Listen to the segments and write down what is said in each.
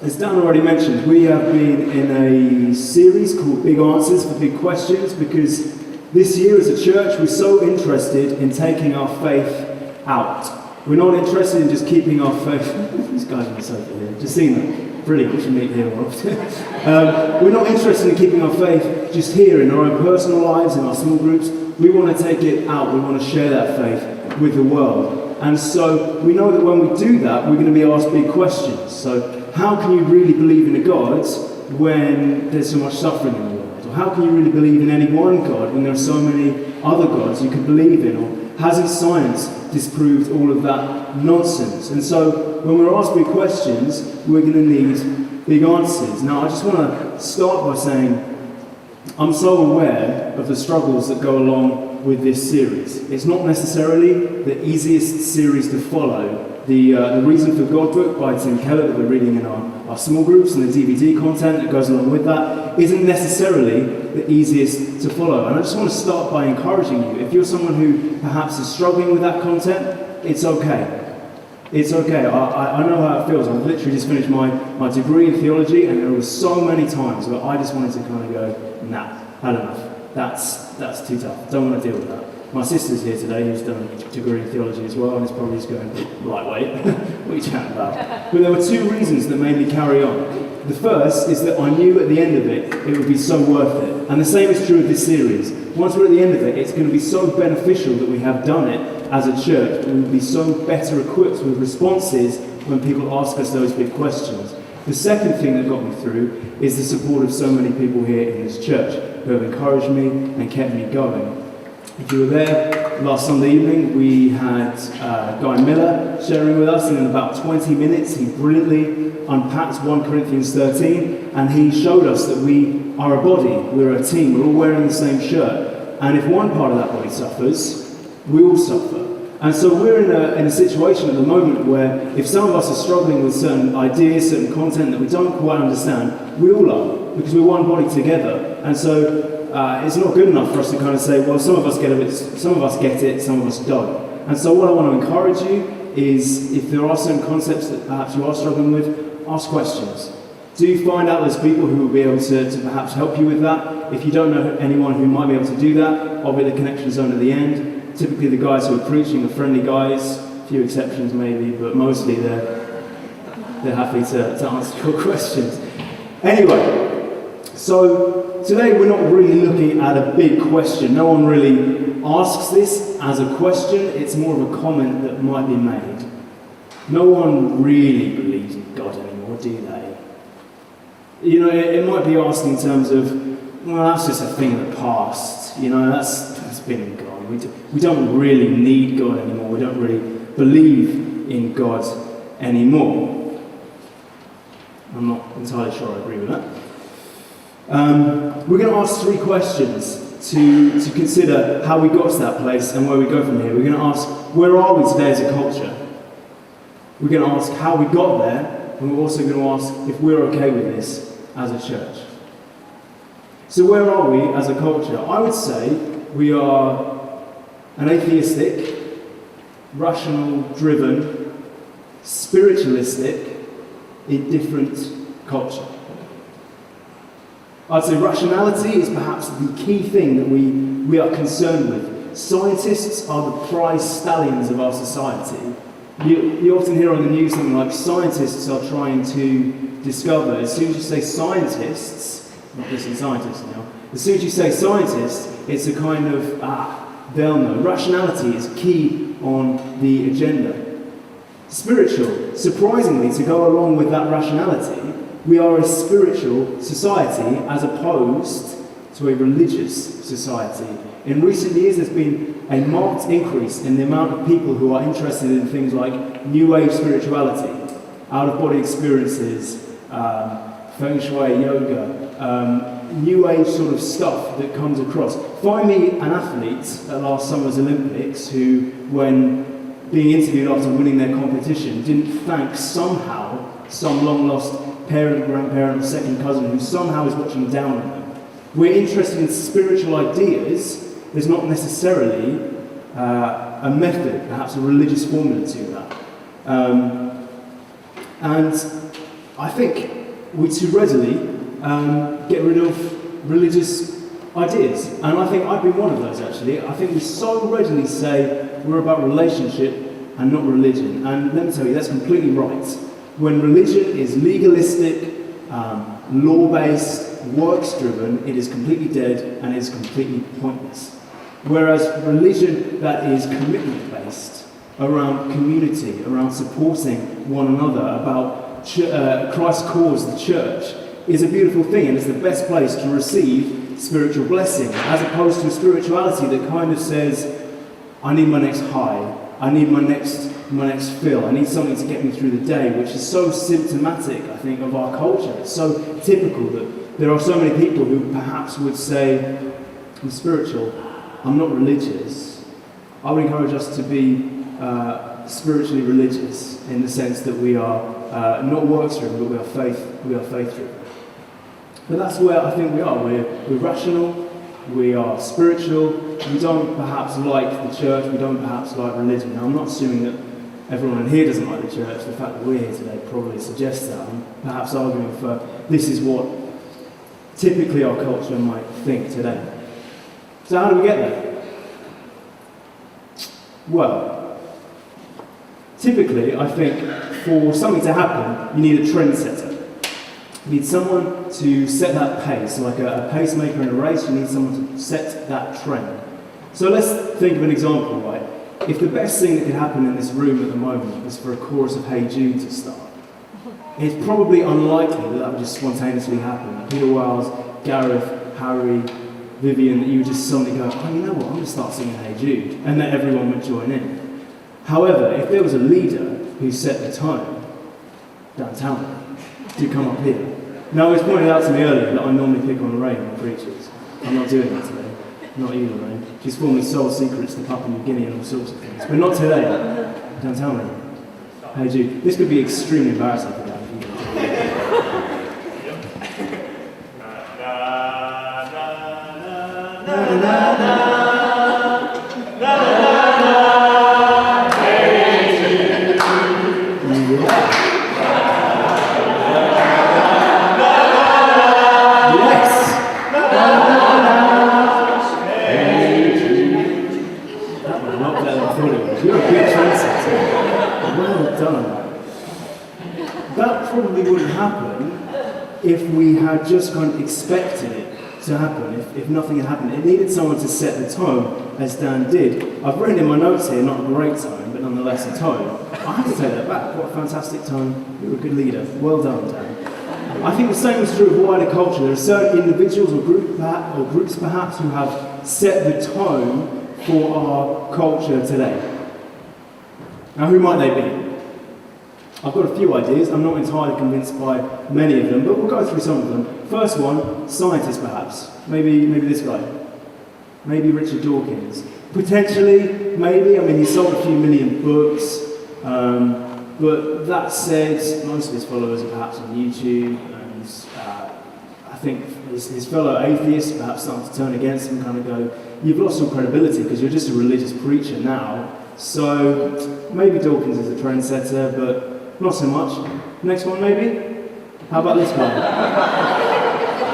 As Dan already mentioned, we have been in a series called Big Answers for Big Questions because this year as a church we're so interested in taking our faith out. We're not interested in just keeping our faith... These guys on the sofa here, just seen them. Brilliant, we should meet here more often. We're not interested in keeping our faith just here in our own personal lives, in our small groups. We want to take it out, we want to share that faith with the world. And so we know that when we do that, we're going to be asked big questions. So how can you really believe in a God when there's so much suffering in the world? Or how can you really believe in any one God when there are so many other gods you could believe in? Or hasn't science disproved all of that nonsense? And so when we're asked big questions, we're going to need big answers. Now I just want to start by saying I'm so aware of the struggles that go along with this series. It's not necessarily the easiest series to follow. The Reason for God book by Tim Keller that we're reading in our small groups and the DVD content that goes along with that isn't necessarily the easiest to follow. And I just want to start by encouraging you. If you're someone who perhaps is struggling with that content, it's okay. It's okay. I know how it feels. I've literally just finished my degree in theology, and there were so many times where I just wanted to kind of go, nah, had enough. That's too tough. Don't want to deal with that. My sister's here today, who's done a degree in theology as well, and is probably just going, lightweight, what are you chatting about? But there were two reasons that made me carry on. The first is that I knew at the end of it would be so worth it. And the same is true of this series. Once we're at the end of it, it's going to be so beneficial that we have done it as a church. We will be so better equipped with responses when people ask us those big questions. The second thing that got me through is the support of so many people here in this church who have encouraged me and kept me going. If you were there last Sunday evening, we had Guy Miller sharing with us, and in about 20 minutes he brilliantly unpacked 1 Corinthians 13, and he showed us that we are a body, we're a team, we're all wearing the same shirt, and if one part of that body suffers, we all suffer. And so we're in a situation at the moment where if some of us are struggling with certain ideas, certain content that we don't quite understand, we all are, because we're one body together. And so it's not good enough for us to kind of say, well, some of us get it, some of us don't. And so what I want to encourage you is, if there are certain concepts that perhaps you are struggling with, ask questions. Do find out there's people who will be able to perhaps help you with that. If you don't know anyone who might be able to do that, I'll be at the connection zone at the end. Typically the guys who are preaching are friendly guys, a few exceptions maybe, but mostly they're happy to answer your questions. Anyway, so today we're not really looking at a big question. No one really asks this as a question. It's more of a comment that might be made. No one really believes in God anymore, do they? You know, it might be asked in terms of, well, that's just a thing of the past. You know, that's been and gone. We don't really need God anymore. We don't really believe in God anymore. I'm not entirely sure I agree with that. We're going to ask 3 questions to consider how we got to that place and where we go from here. We're going to ask, where are we today as a culture? We're going to ask how we got there, and we're also going to ask if we're okay with this as a church. So where are we as a culture? I would say we are an atheistic, rational-driven, spiritualistic, indifferent culture. I'd say rationality is perhaps the key thing that we are concerned with. Scientists are the prize stallions of our society. You often hear on the news something like, scientists are trying to discover. As soon as you say scientists, not just scientists now, as soon as you say scientists, it's a kind of, they'll know. Rationality is key on the agenda. Spiritual, surprisingly, to go along with that rationality, we are a spiritual society as opposed to a religious society. In recent years, there's been a marked increase in the amount of people who are interested in things like New Age spirituality, out-of-body experiences, Feng Shui, yoga, New Age sort of stuff that comes across. Find me an athlete at last summer's Olympics who, when being interviewed after winning their competition, didn't thank somehow some long-lost parent, grandparent, or second cousin who somehow is watching down on them. We're interested in spiritual ideas. There's not necessarily a method, perhaps a religious formula to that. And I think we too readily get rid of religious ideas. And I think I've been one of those, actually. I think we so readily say we're about relationship and not religion. And let me tell you, that's completely right. When religion is legalistic, law-based, works-driven, it is completely dead and it is completely pointless. Whereas religion that is commitment-based, around community, around supporting one another, about Christ's cause, the church, is a beautiful thing, and it's the best place to receive spiritual blessing, as opposed to a spirituality that kind of says, I need my next high, I need my next fill, I need something to get me through the day, which is so symptomatic, I think, of our culture. It's so typical that there are so many people who perhaps would say, I'm spiritual, I'm not religious. I would encourage us to be spiritually religious in the sense that we are not works-driven, but we are faith-driven. But that's where I think we are. We're rational, we are spiritual, we don't perhaps like the church, we don't perhaps like religion. Now, I'm not assuming that everyone in here doesn't like the church. The fact that we're here today probably suggests that. I'm perhaps arguing for this is what typically our culture might think today. So how do we get there? Well, typically, I think for something to happen, you need a trendsetter. You need someone to set that pace, like a pacemaker in a race. You need someone to set that trend. So let's think of an example, right? If the best thing that could happen in this room at the moment was for a chorus of Hey Jude to start, it's probably unlikely that would just spontaneously happen. Peter Wiles, Gareth, Harry, Vivian, that you would just suddenly go, oh, you know what, I'm going to start singing Hey Jude, and then everyone would join in. However, if there was a leader who set the tone downtown to come up here. Now, it was pointed out to me earlier that I normally pick on Lorraine when preaches. I'm not doing that today. Not you, Lorraine. She's formerly sold secrets to Papua New Guinea and all sorts of things. But not today. Don't tell me. Hey Jude, this could be extremely embarrassing for that. That probably wouldn't happen if we had just kind of expected it to happen, if nothing had happened. It needed someone to set the tone, as Dan did. I've written in my notes here, not a great tone, but nonetheless a tone. I have to take that back. What a fantastic tone. You're a good leader. Well done, Dan. I think the same is true of wider culture. There are certain individuals or groups perhaps who have set the tone for our culture today. Now, who might they be? I've got a few ideas. I'm not entirely convinced by many of them, but we'll go through some of them. First one, scientists perhaps. Maybe this guy. Maybe Richard Dawkins. Potentially, maybe. I mean, he sold a few million books. But that said, most of his followers are perhaps on YouTube, and I think his fellow atheists perhaps starting to turn against him, kind of go, you've lost some credibility because you're just a religious preacher now. So maybe Dawkins is a trendsetter, but not so much. Next one, maybe? How about this guy?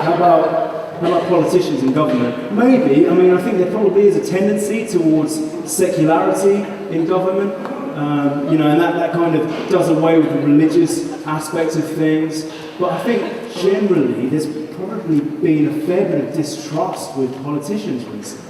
How about politicians and government? Maybe. I mean, I think there probably is a tendency towards secularity in government, and that kind of does away with the religious aspects of things. But I think generally there's probably been a fair bit of distrust with politicians recently.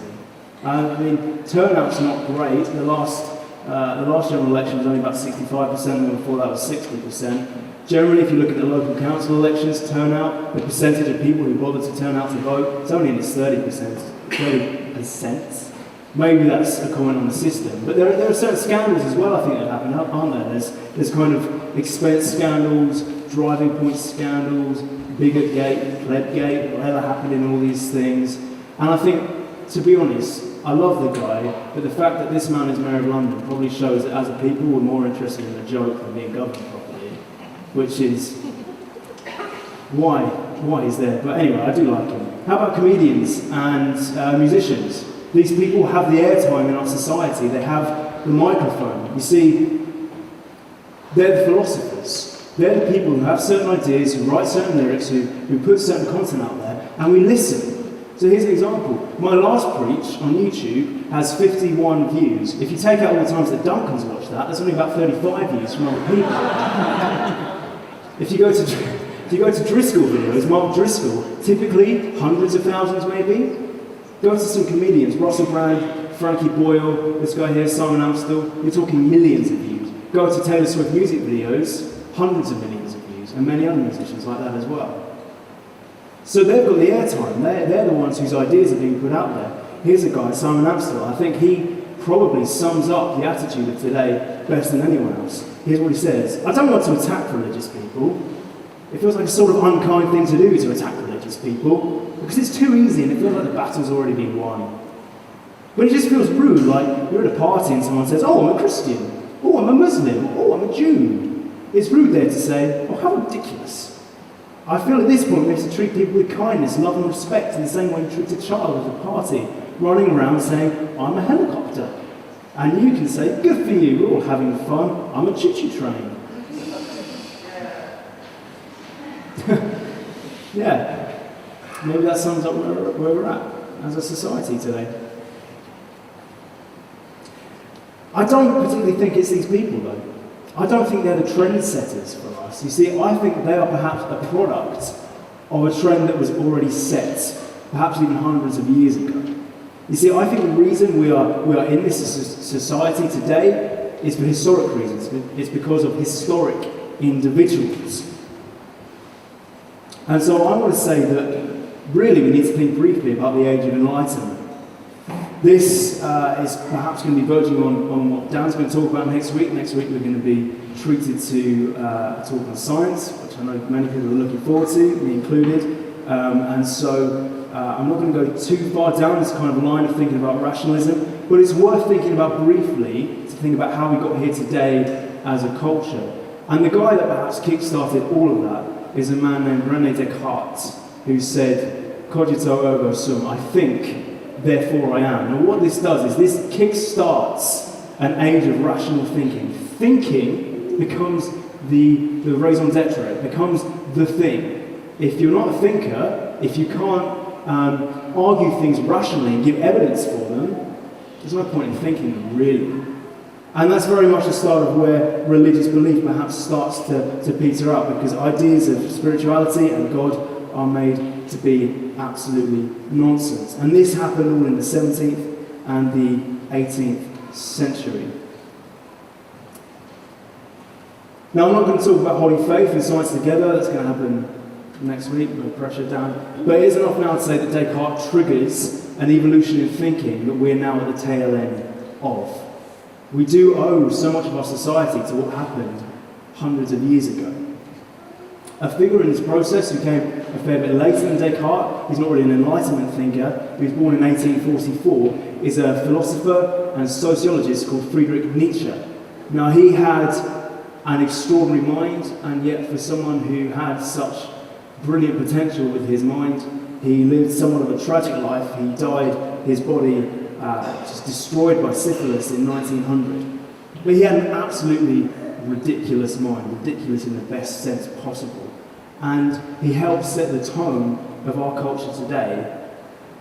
I mean, turnout's not great. The last general election was only about 65%, and before that was 60%. Generally, if you look at the local council elections, turnout, the percentage of people who bothered to turn out to vote, it's only in its 30%. 30%. Maybe that's a comment on the system. But there are certain scandals as well, I think, that happen, aren't there? There's kind of expense scandals, driving point scandals, Biggotgate, Plebgate, whatever happened in all these things. And I think, to be honest, I love the guy, but the fact that this man is Mayor of London probably shows that as a people we're more interested in a joke than being governed properly, which is why he's there. But anyway, I do like him. How about comedians and musicians? These people have the airtime in our society. They have the microphone. You see, they're the philosophers. They're the people who have certain ideas, who write certain lyrics, who put certain content out there, and we listen. So here's an example. My last preach on YouTube has 51 views. If you take out all the times that Duncan's watched that, that's only about 35 views from other people. If you go to Driscoll videos, Mark Driscoll, typically hundreds of thousands maybe. Go to some comedians, Russell Brand, Frankie Boyle, this guy here, Simon Amstel, you're talking millions of views. Go to Taylor Swift music videos, hundreds of millions of views, and many other musicians like that as well. So they've got the airtime, they're the ones whose ideas are being put out there. Here's a guy, Simon Amstel, I think he probably sums up the attitude of today better than anyone else. Here's what he says: I don't want to attack religious people. It feels like a sort of unkind thing to do to attack religious people, because it's too easy and it feels like the battle's already been won. But it just feels rude, like you're at a party and someone says, oh, I'm a Christian, oh, I'm a Muslim, oh, I'm a Jew. It's rude there to say, oh, how ridiculous. I feel at this point we have to treat people with kindness, love and respect in the same way we treat a child at a party, running around saying, I'm a helicopter. And you can say, good for you, we're all having fun, I'm a choo-choo train. Yeah, maybe that sums up where we're at as a society today. I don't particularly think it's these people though. I don't think they're the trendsetters for us. You see, I think they are perhaps a product of a trend that was already set, perhaps even hundreds of years ago. You see, I think the reason we are in this society today is for historic reasons. It's because of historic individuals. And so I want to say that really we need to think briefly about the age of enlightenment. This is perhaps going to be verging on what Dan's going to talk about next week. Next week we're going to be treated to a talk on science, which I know many people are looking forward to, me included. And so I'm not going to go too far down this kind of line of thinking about rationalism, but it's worth thinking about briefly to think about how we got here today as a culture. And the guy that perhaps kick-started all of that is a man named René Descartes, who said, cogito ergo sum, I think, therefore I am. Now what this does is this kick-starts an age of rational thinking. Thinking becomes the raison d'etre, it becomes the thing. If you're not a thinker, if you can't argue things rationally and give evidence for them, there's no point in thinking them, really. And that's very much the start of where religious belief perhaps starts to peter out, because ideas of spirituality and God are made to be absolutely nonsense. And this happened all in the 17th and the 18th century. Now, I'm not going to talk about holy faith and science together. That's going to happen next week, no pressure down. But it is enough now to say that Descartes triggers an evolution in thinking that we're now at the tail end of. We do owe so much of our society to what happened hundreds of years ago. A figure in this process who came a fair bit later than Descartes, he's not really an Enlightenment thinker, he was born in 1844, is a philosopher and sociologist called Friedrich Nietzsche. Now he had an extraordinary mind, and yet for someone who had such brilliant potential with his mind, he lived somewhat of a tragic life. He died, his body just destroyed by syphilis in 1900. But he had an absolutely ridiculous mind, ridiculous in the best sense possible. And he helped set the tone of our culture today.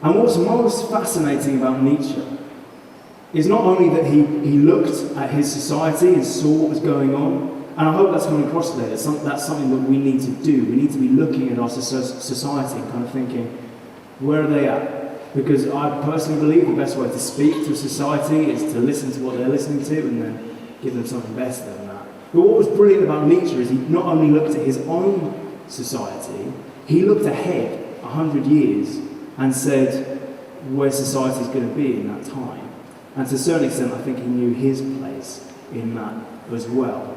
And what's most fascinating about Nietzsche is not only that he looked at his society and saw what was going on, and I hope that's coming across today, that's something that we need to do. We need to be looking at our society and kind of thinking, where are they at? Because I personally believe the best way to speak to society is to listen to what they're listening to and then give them something better than that. But what was brilliant about Nietzsche is he not only looked at his own society, he looked ahead 100 years and said where society is going to be in that time. And to a certain extent, I think he knew his place in that as well.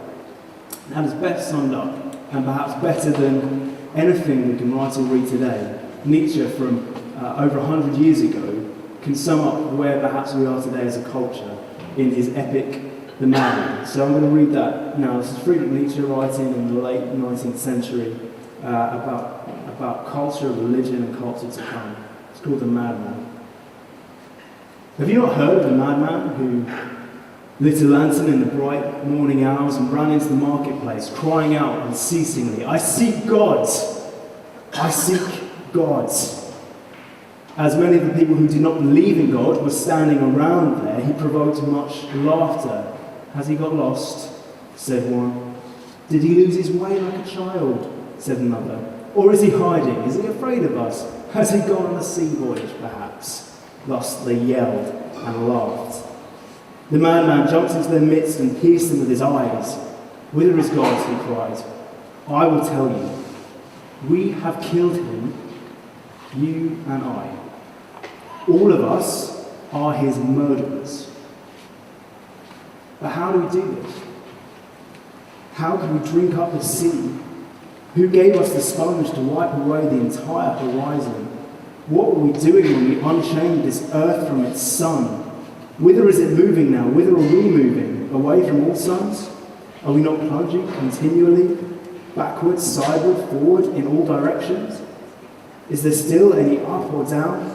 That is best summed up, and perhaps better than anything we can write or read today. Nietzsche, from over 100 years ago, can sum up where perhaps we are today as a culture in his epic, The Madman. So I'm going to read that now. This is Friedrich Nietzsche writing in the late 19th century about culture, religion, and culture to come. It's called The Madman. Have you not heard of the madman who lit a lantern in the bright morning hours and ran into the marketplace, crying out unceasingly, "I seek God! I seek God!" As many of the people who did not believe in God were standing around there, he provoked much laughter. "Has he got lost?" said one. "Did he lose his way like a child?" said another. "Or is he hiding? Is he afraid of us? Has he gone on a sea voyage, perhaps?" Thus they yelled and laughed. The madman jumped into their midst and pierced them with his eyes. "Whither is God?" he cried. "I will tell you. We have killed him, you and I. All of us are his murderers." But how do we do this? How can we drink up the sea? Who gave us the sponge to wipe away the entire horizon? What were we doing when we unchained this earth from its sun? Whither is it moving now? Whither are we moving? Away from all suns? Are we not plunging continually? Backwards, sideward, forward, in all directions? Is there still any up or down?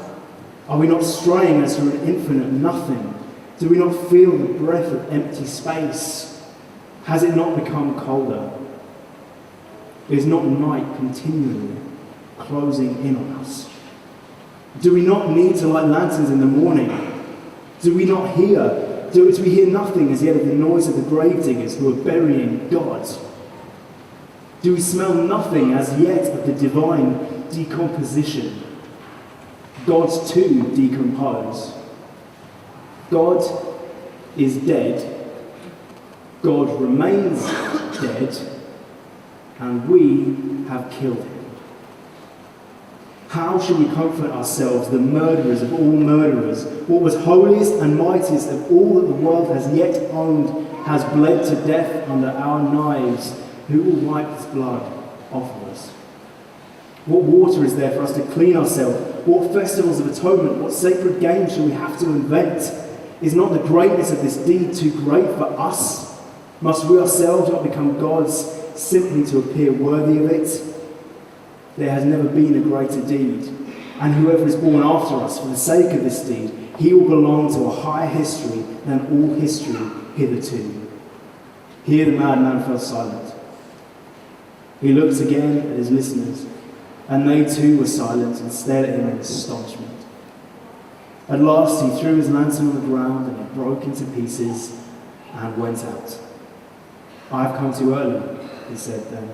Are we not straying as through an infinite nothing? Do we not feel the breath of empty space? Has it not become colder? Is not night continually closing in on us? Do we not need to light lanterns in the morning? Do we hear nothing as yet of the noise of the gravediggers who are burying God? Do we smell nothing as yet of the divine decomposition? Gods too decompose. God is dead. God remains dead. And we have killed him. How shall we comfort ourselves, the murderers of all murderers? What was holiest and mightiest of all that the world has yet owned has bled to death under our knives. Who will wipe his blood off of us? What water is there for us to clean ourselves? What festivals of atonement, what sacred games shall we have to invent? Is not the greatness of this deed too great for us? Must we ourselves not become gods simply to appear worthy of it? There has never been a greater deed, and whoever is born after us for the sake of this deed, he will belong to a higher history than all history hitherto. Here the madman fell silent. He looked again at his listeners, and they too were silent and stared at him in astonishment. At last he threw his lantern on the ground and it broke into pieces and went out. "I have come too early," he said then.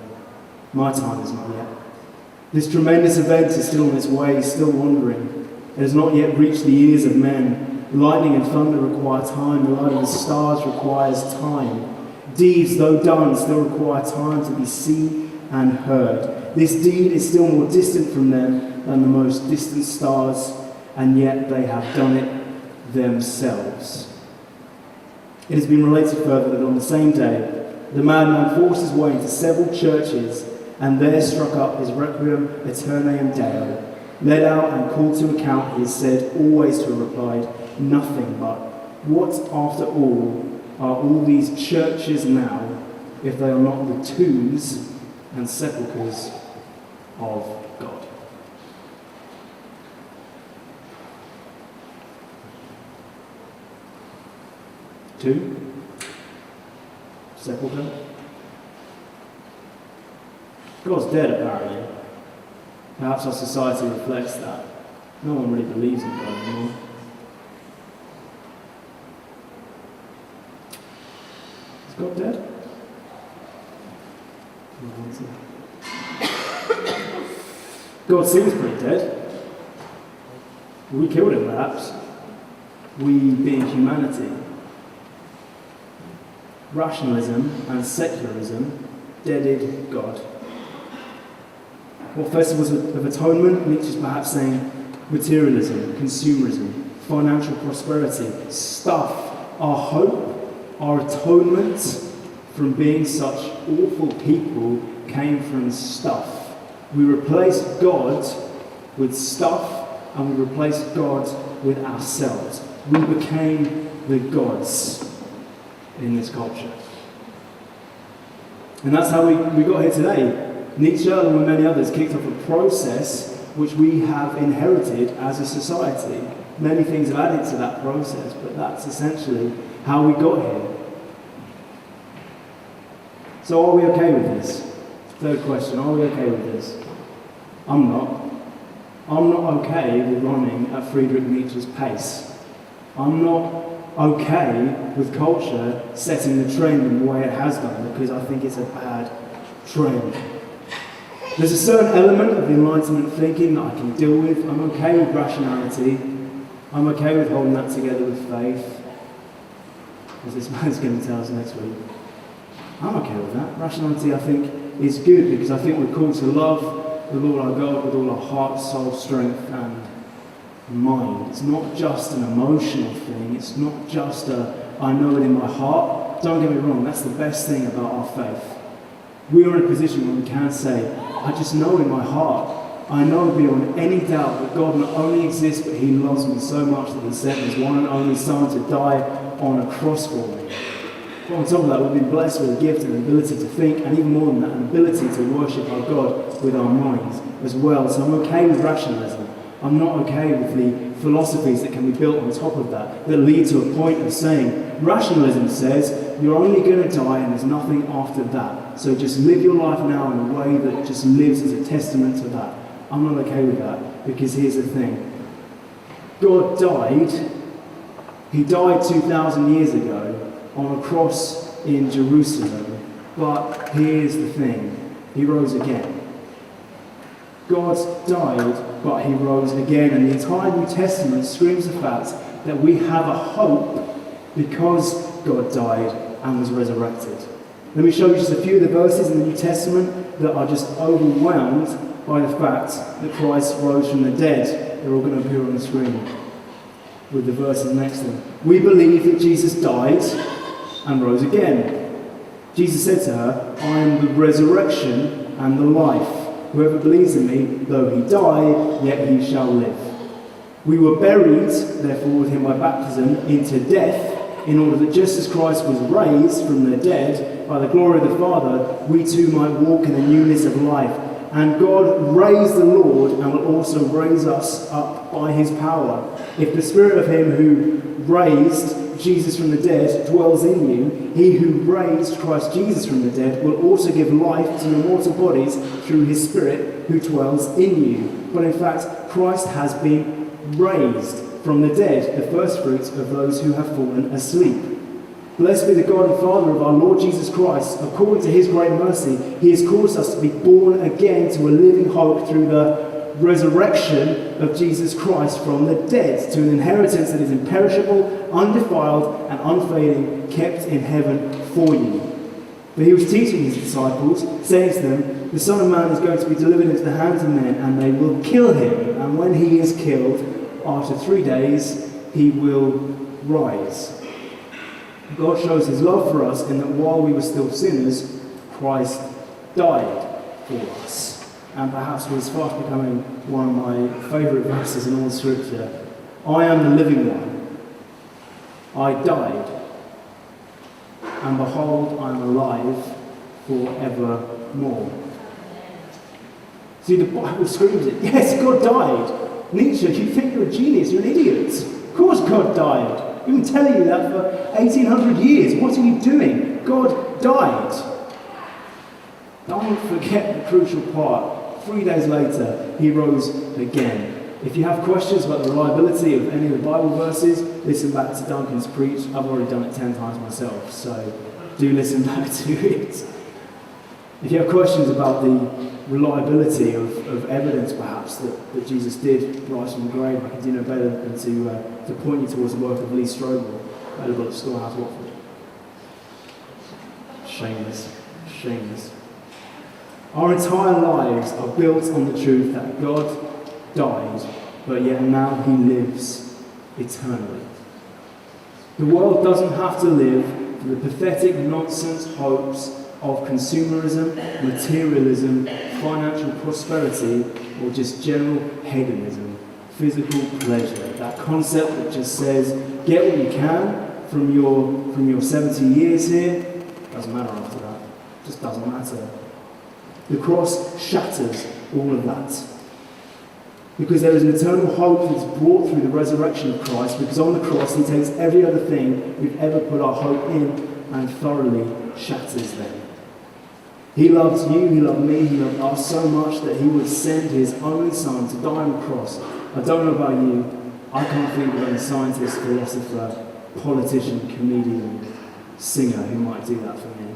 "My time is not yet. This tremendous event is still on its way, still wandering. It has not yet reached the ears of men. Lightning and thunder require time. The light of the stars requires time. Deeds, though done, still require time to be seen and heard. This deed is still more distant from them than the most distant stars, and yet they have done it themselves." It has been related further that on the same day, the madman forced his way into several churches and there struck up his Requiem Aeternaeum Deo. Led out and called to account, he is said always to have replied, "Nothing but, what after all are all these churches now, if they are not the tombs and sepulchres of God?" Tomb? Sepulchre? God's dead, apparently. Perhaps our society reflects that. No one really believes in God anymore. Is God dead? No answer. God seems pretty dead. We killed him, perhaps. We being humanity. Rationalism and secularism deaded God. What festivals of atonement? Nietzsche's perhaps saying materialism, consumerism, financial prosperity, stuff, our hope, our atonement from being such awful people came from stuff. We replaced God with stuff and we replaced God with ourselves. We became the gods in this culture. And that's how we got here today. Nietzsche, along with many others, kicked off a process which we have inherited as a society. Many things have added to that process, but that's essentially how we got here. So are we okay with this? Third question, are we okay with this? I'm not. I'm not okay with running at Friedrich Nietzsche's pace. I'm not okay with culture setting the trend in the way it has done, because I think it's a bad trend. There's a certain element of the enlightenment thinking that I can deal with. I'm okay with rationality. I'm okay with holding that together with faith, as this man's going to tell us next week. I'm okay with that. Rationality, I think, is good, because I think we're called to love with all our God, with all our heart, soul, strength, and mind. It's not just an emotional thing. It's not just I know it in my heart. Don't get me wrong, that's the best thing about our faith. We are in a position where we can say, I just know in my heart, I know beyond any doubt that God not only exists, but He loves me so much that He sent His one and only Son to die on a cross for me. But on top of that, we've been blessed with a gift and an ability to think, and even more than that, an ability to worship our God with our minds as well. So I'm okay with rationalism. I'm not okay with the philosophies that can be built on top of that lead to a point of saying, rationalism says you're only going to die and there's nothing after that. So just live your life now in a way that just lives as a testament to that. I'm not okay with that, because here's the thing. God died. He died 2,000 years ago on a cross in Jerusalem. But here's the thing. He rose again. God died, but He rose again. And the entire New Testament screams the fact that we have a hope because God died and was resurrected. Let me show you just a few of the verses in the New Testament that are just overwhelmed by the fact that Christ rose from the dead. They're all going to appear on the screen with the verses next to them. We believe that Jesus died and rose again. Jesus said to her, I am the resurrection and the life. Whoever believes in me, though he die, yet he shall live. We were buried, therefore, with Him by baptism into death, in order that just as Christ was raised from the dead by the glory of the Father, we too might walk in the newness of life. And God raised the Lord and will also raise us up by His power. If the Spirit of Him who raised Jesus from the dead dwells in you, He who raised Christ Jesus from the dead will also give life to your mortal bodies through His Spirit who dwells in you. But in fact, Christ has been raised from the dead, the first fruits of those who have fallen asleep. Blessed be the God and Father of our Lord Jesus Christ. According to His great mercy, He has caused us to be born again to a living hope through the resurrection of Jesus Christ from the dead, to an inheritance that is imperishable, undefiled, and unfading, kept in heaven for you. For He was teaching His disciples, saying to them, the Son of Man is going to be delivered into the hands of men, and they will kill Him. And when He is killed, after 3 days, He will rise. God shows His love for us in that while we were still sinners, Christ died for us. And perhaps was fast becoming one of my favourite verses in all Scripture. I am the living one. I died. And behold, I am alive forevermore. See, the Bible screams it. Yes, God died. Nietzsche, you think you're a genius, you're an idiot. Of course God died. We've been telling you that for 1800 years. What are you doing? God died. Don't forget the crucial part. 3 days later, He rose again. If you have questions about the reliability of any of the Bible verses, listen back to Duncan's preach. I've already done it 10 times myself, so do listen back to it. If you have questions about the reliability of evidence, perhaps, that Jesus did rise from the grave, I can do no better than to point you towards the work of Lee Strobel, available at Storehouse, Watford. Shameless. Our entire lives are built on the truth that God died, but yet now He lives eternally. The world doesn't have to live for the pathetic nonsense hopes of consumerism, materialism, financial prosperity, or just general hedonism, physical pleasure. That concept that just says, get what you can from your 70 years here, doesn't matter after that. Just doesn't matter. The cross shatters all of that. Because there is an eternal hope that's brought through the resurrection of Christ, because on the cross he takes every other thing we've ever put our hope in and thoroughly shatters them. He loves you, he loved me, he loved us so much that he would send his only son to die on the cross. I don't know about you, I can't think of any scientist, philosopher, politician, comedian, singer who might do that for me.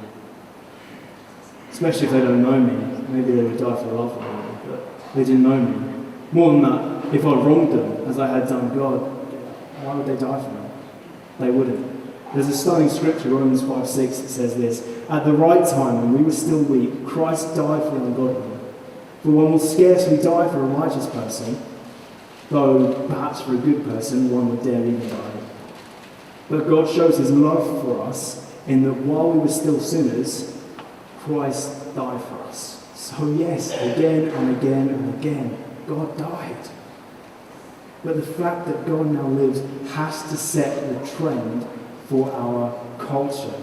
Especially if they don't know me. Maybe they would die for love of me, but they didn't know me. More than that, if I wronged them as I had done God, why would they die for me? They wouldn't. There's a stunning scripture, Romans 5:6, that says this: at the right time, when we were still weak, Christ died for the ungodly. For one will scarcely die for a righteous person, though perhaps for a good person one would dare even die. But God shows his love for us in that while we were still sinners, Christ died for us. So yes, again and again and again, God died. But the fact that God now lives has to set the trend for our culture.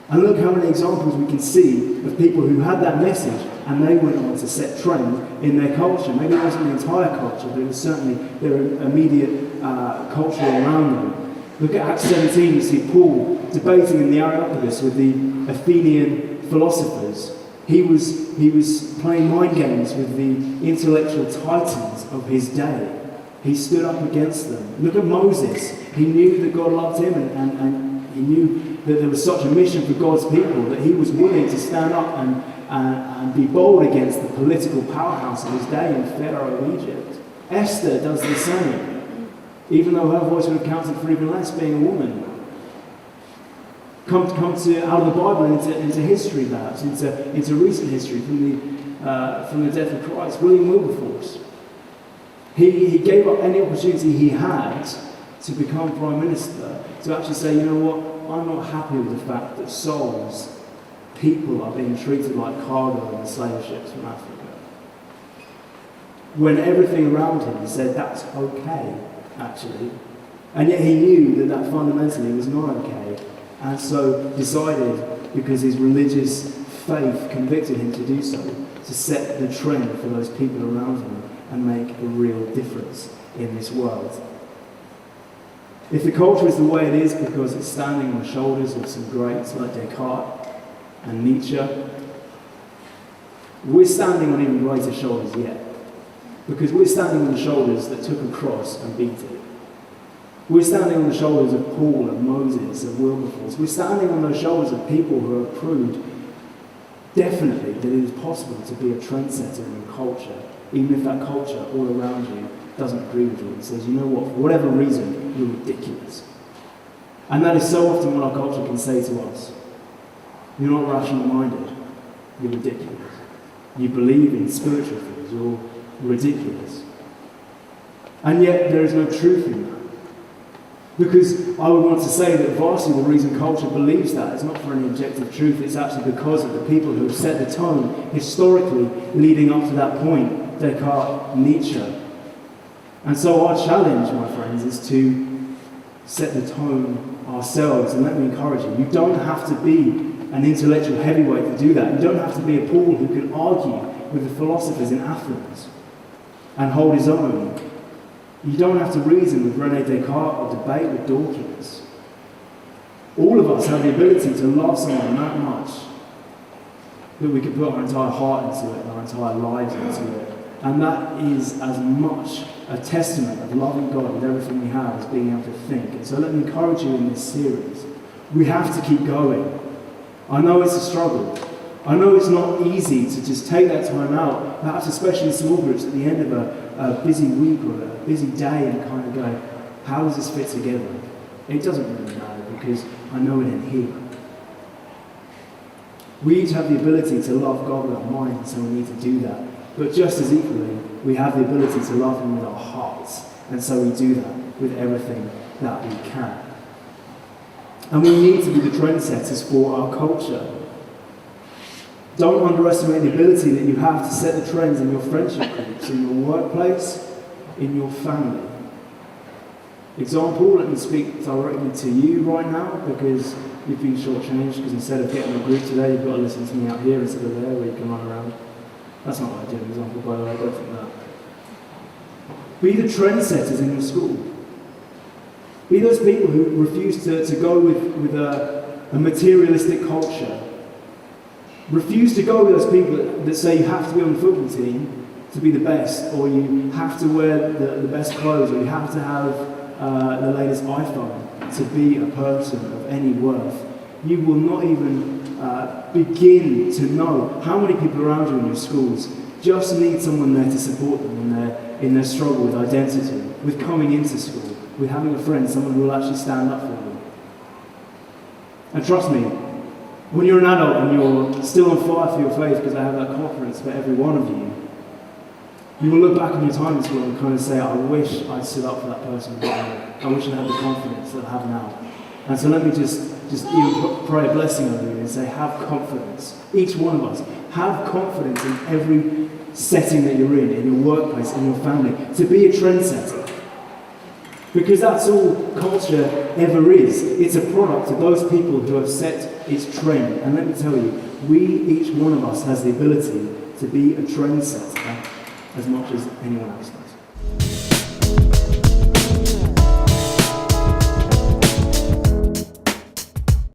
And look how many examples we can see of people who had that message and they went on to set trend in their culture. Maybe it wasn't the entire culture, but it was certainly their immediate culture around them. Look at Acts 17, you see Paul debating in the Areopagus with the Athenian philosophers. He was playing mind games with the intellectual titans of his day. He stood up against them. Look at Moses. He knew that God loved him and he knew that there was such a mission for God's people that he was willing to stand up and be bold against the political powerhouse of his day in Pharaoh of Egypt. Esther does the same, even though her voice would have counted for even less being a woman. Come to out of the Bible into history, perhaps into recent history from the death of Christ. William Wilberforce. He gave up any opportunity he had to become Prime Minister, to actually say, you know what, I'm not happy with the fact that souls, people, are being treated like cargo in the slave ships from Africa. When everything around him, he said that's okay, actually. And yet he knew that fundamentally was not okay, and so decided, because his religious faith convicted him to do so, to set the trend for those people around him and make a real difference in this world. If the culture is the way it is because it's standing on the shoulders of some greats like Descartes and Nietzsche, we're standing on even greater shoulders yet. Because we're standing on the shoulders that took a cross and beat it. We're standing on the shoulders of Paul and Moses and Wilberforce. We're standing on those shoulders of people who have proved definitely that it is possible to be a trendsetter in culture, even if that culture all around you doesn't agree with you and says, you know what, for whatever reason, you're ridiculous. And that is so often what our culture can say to us. You're not rational minded, you're ridiculous. You believe in spiritual things, you're ridiculous. And yet there is no truth in that. Because I would want to say that vastly the reason culture believes that is not for any objective truth, it's actually because of the people who have set the tone historically leading up to that point, Descartes, Nietzsche. And so our challenge, my friends, is to set the tone ourselves. And let me encourage you, you don't have to be an intellectual heavyweight to do that. You don't have to be a Paul who can argue with the philosophers in Athens and hold his own. You don't have to reason with René Descartes or debate with Dawkins. All of us have the ability to love someone that much that we can put our entire heart into it and our entire lives into it. And that is as much a testament of loving God with everything we have as being able to think. And so let me encourage you in this series. We have to keep going. I know it's a struggle. I know it's not easy to just take that time out, perhaps especially in small groups at the end of a busy week or a busy day, and kind of go, how does this fit together? It doesn't really matter because I know it in here. We each have the ability to love God with our mind, so we need to do that. But just as equally, we have the ability to love Him with our hearts, and so we do that with everything that we can. And we need to be the trendsetters for our culture. Don't underestimate the ability that you have to set the trends in your friendship groups, in your workplace, in your family. Example, let me speak directly to you right now because you've been shortchanged, because instead of getting a group today, you've got to listen to me out here instead of there where you can run around. That's not what I do, example, by the way, I don't think that. Be the trendsetters in your school. Be those people who refuse to go with a materialistic culture. Refuse to go with those people that say you have to be on the football team to be the best, or you have to wear the best clothes, or you have to have the latest iPhone to be a person of any worth. You will not even begin to know how many people around you in your schools just need someone there to support them in their struggle with identity, with coming into school, with having a friend, someone who will actually stand up for them. And trust me, when you're an adult and you're still on fire for your faith, because I have that confidence for every one of you, you will look back on your time in school and kind of say, I wish I'd stood up for that person. I wish I had the confidence that I have now. And so let me just even pray a blessing over you and say, have confidence. Each one of us, have confidence in every setting that you're in your workplace, in your family, to be a trendsetter. Because that's all culture ever is. It's a product of those people who have set its trend. And let me tell you, each one of us has the ability to be a trendsetter as much as anyone else does.